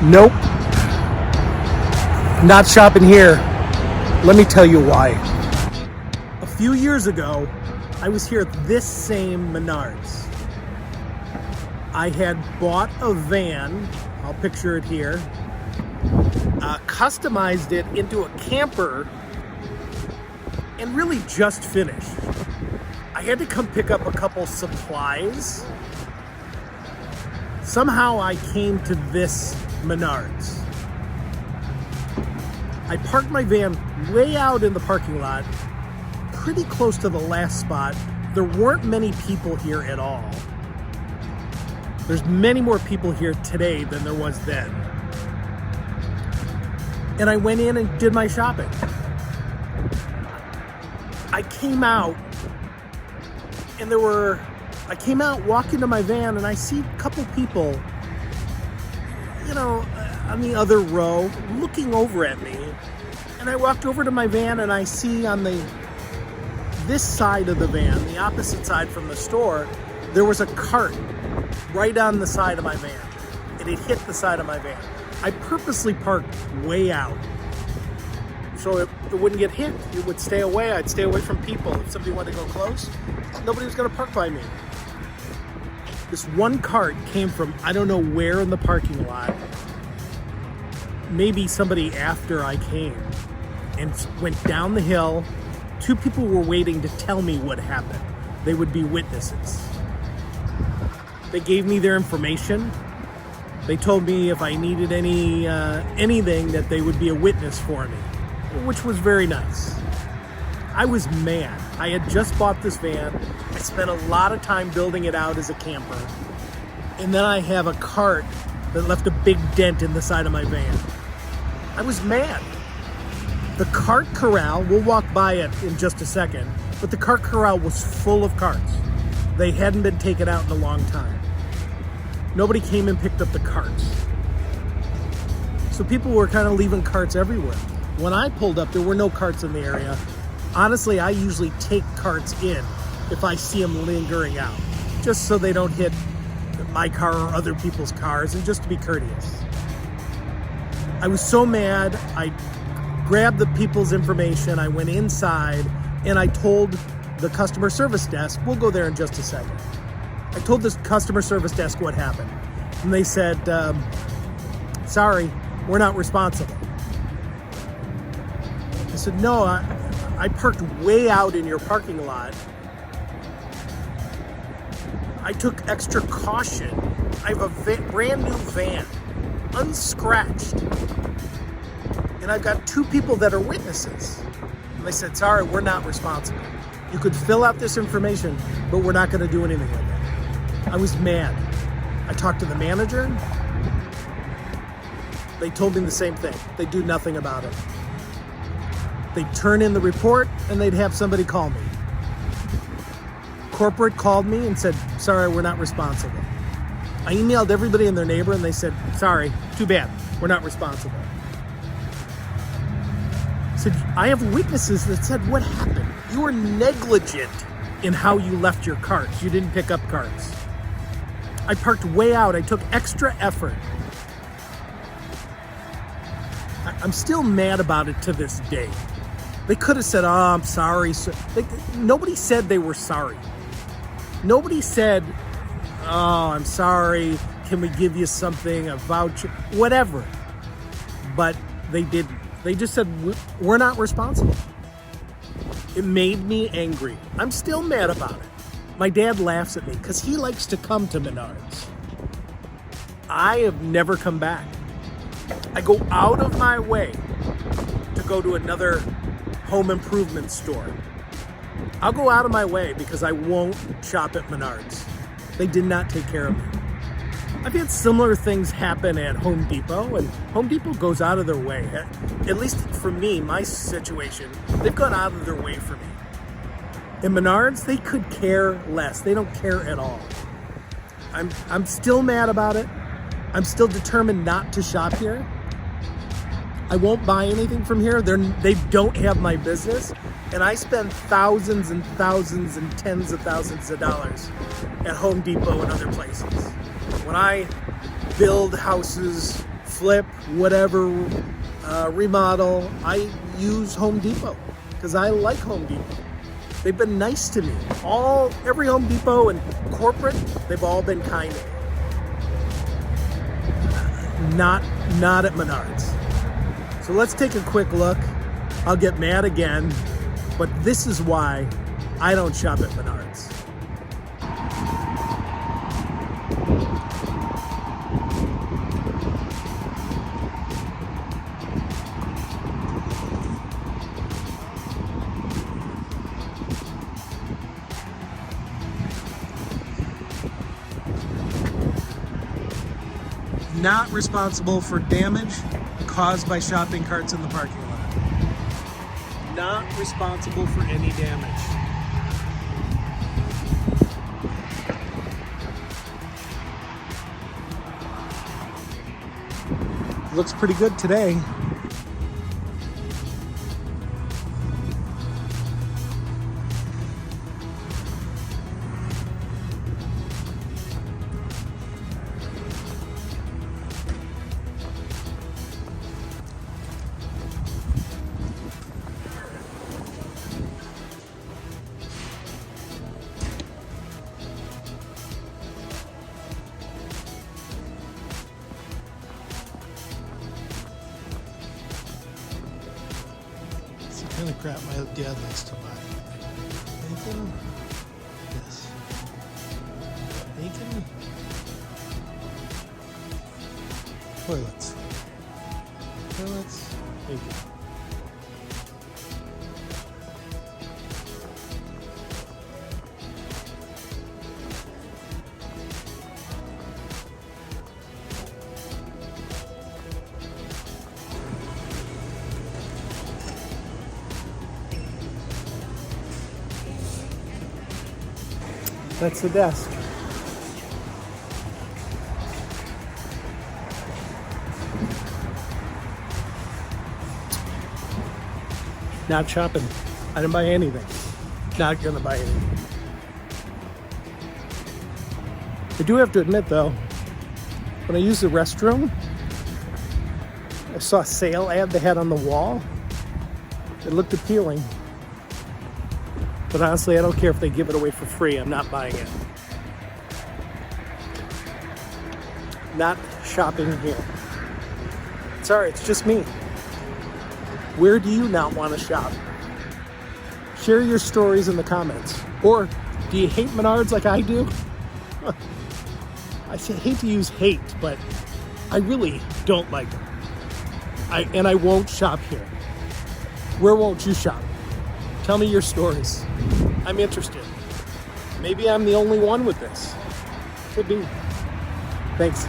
Nope, not shopping here. Let me tell you why. A few years ago, I was here at this same Menards. I had bought a van, I'll picture it here, customized it into a camper, and really just finished. I had to come pick up a couple supplies. Somehow I came to this Menards. I parked my van way out in the parking lot, pretty close to the last spot. There weren't many people here at all. There's many more people here today than there was then. And I went in and did my shopping. I came out, walk into my van, and I see a couple people, on the other row, looking over at me. And I walked over to my van, and I see on this side of the van, the opposite side from the store, there was a cart right on the side of my van. And it hit the side of my van. I purposely parked way out so it wouldn't get hit. It would stay away. I'd stay away from people. If somebody wanted to go close, nobody was going to park by me. This one cart came from I don't know where in the parking lot. Maybe somebody after I came, and went down the hill. Two people were waiting to tell me what happened. They would be witnesses. They gave me their information. They told me if I needed anything that they would be a witness for me, which was very nice. I was mad. I had just bought this van. I spent a lot of time building it out as a camper. And then I have a cart that left a big dent in the side of my van. I was mad. The cart corral, we'll walk by it in just a second, but the cart corral was full of carts. They hadn't been taken out in a long time. Nobody came and picked up the carts. So people were kind of leaving carts everywhere. When I pulled up, there were no carts in the area. Honestly, I usually take carts in if I see them lingering out, just so they don't hit my car or other people's cars, and just to be courteous. I was so mad, I grabbed the people's information, I went inside, and I told the customer service desk, we'll go there in just a second. I told this customer service desk what happened. And they said, sorry, we're not responsible. I said, no, I parked way out in your parking lot. I took extra caution. I have a brand new van, unscratched. And I've got two people that are witnesses. And they said, sorry, we're not responsible. You could fill out this information, but we're not going to do anything with it. I was mad. I talked to the manager. They told me the same thing. They do nothing about it. They'd turn in the report and they'd have somebody call me. Corporate called me and said, sorry, we're not responsible. I emailed everybody and their neighbor and they said, sorry, too bad, we're not responsible. I said, I have witnesses that said, what happened? You were negligent in how you left your carts. You didn't pick up carts. I parked way out. I took extra effort. I'm still mad about it to this day. They could have said, oh, I'm sorry. Nobody said they were sorry. Nobody said, oh, I'm sorry. Can we give you something, a voucher, whatever. But they didn't. They just said, we're not responsible. It made me angry. I'm still mad about it. My dad laughs at me because he likes to come to Menards. I have never come back. I go out of my way to go to another home improvement store. I'll go out of my way because I won't shop at Menards. They did not take care of me. I've had similar things happen at Home Depot, and Home Depot goes out of their way. At least for me, my situation, they've gone out of their way for me. In Menards, they could care less. They don't care at all. I'm still mad about it. I'm still determined not to shop here. I won't buy anything from here. They don't have my business. And I spend thousands and thousands and tens of thousands of dollars at Home Depot and other places. When I build houses flip, whatever, remodel, I use Home Depot because I like Home Depot. They've been nice to me. Every Home Depot and corporate, they've all been kind to me. Not at Menards. So let's take a quick look. I'll get mad again, but this is why I don't shop at Menards. Not responsible for damage caused by shopping carts in the parking lot. Not responsible for any damage. Looks pretty good today. It's the kind of crap my dad likes to buy. Bacon, this. Bacon, toilets, bacon. That's the desk. Not shopping. I didn't buy anything. Not gonna buy anything. I do have to admit though, when I used the restroom, I saw a sale ad they had on the wall. It looked appealing. But honestly, I don't care if they give it away for free. I'm not buying it. Not shopping here. Sorry, it's just me. Where do you not want to shop? Share your stories in the comments. Or do you hate Menards like I do? I hate to use hate, but I really don't like them. And I won't shop here. Where won't you shop? Tell me your stories. I'm interested. Maybe I'm the only one with this. Could be. Thanks.